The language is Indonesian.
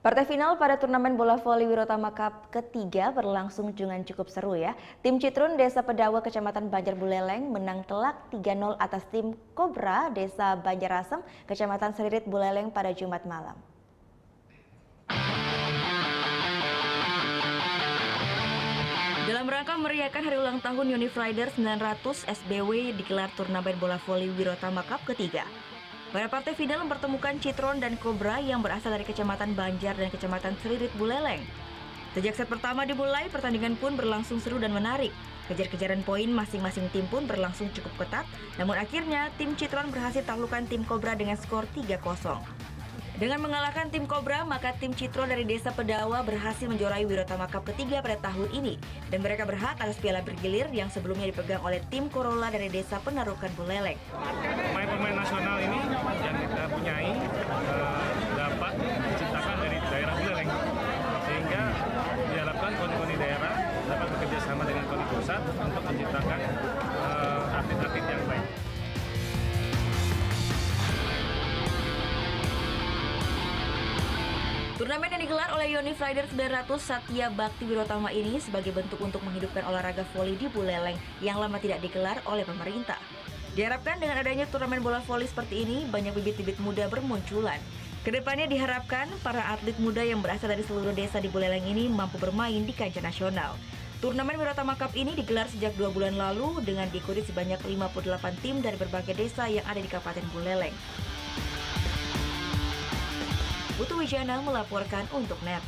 Partai final pada turnamen bola voli Wirotama Cup ketiga berlangsung dengan cukup seru ya. Tim Citrun Desa Pedawa Kecamatan Banjar Buleleng menang telak 3-0 atas tim Kobra Desa Banjarasem Kecamatan Seririt Buleleng pada Jumat malam. Dalam rangka meriahkan hari ulang tahun Unif Rider 900 SBW digelar turnamen bola voli Wirotama Cup ketiga. Pada partai final mempertemukan Citron dan Kobra yang berasal dari Kecamatan Banjar dan Kecamatan Seririt Buleleng. Sejak set pertama dimulai, pertandingan pun berlangsung seru dan menarik. Kejar-kejaran poin masing-masing tim pun berlangsung cukup ketat, namun akhirnya tim Citron berhasil taklukkan tim Kobra dengan skor 3-0. Dengan mengalahkan tim Kobra, maka tim Citron dari Desa Pedawa berhasil menjuarai Wirotama Cup ketiga pada tahun ini. Dan mereka berhak atas piala bergilir yang sebelumnya dipegang oleh tim Corolla dari Desa Penarukan Buleleng. Pemain-pemain nasional ini yang kita punyai dapat diciptakan dari daerah Buleleng, sehingga diharapkan koni-koni daerah dapat bekerja sama dengan koni pusat untuk menciptakan atlet-atlet yang baik. Turnamen yang digelar oleh Unif Rider 900 Satya Bakti Wirotama ini sebagai bentuk untuk menghidupkan olahraga voli di Buleleng yang lama tidak digelar oleh pemerintah. Diharapkan dengan adanya turnamen bola voli seperti ini, banyak bibit-bibit muda bermunculan. Kedepannya diharapkan para atlet muda yang berasal dari seluruh desa di Buleleng ini mampu bermain di kancah nasional. Turnamen Wirotama Cup ini digelar sejak 2 bulan lalu dengan diikuti sebanyak 58 tim dari berbagai desa yang ada di Kabupaten Buleleng. Putu Wijana melaporkan untuk NET.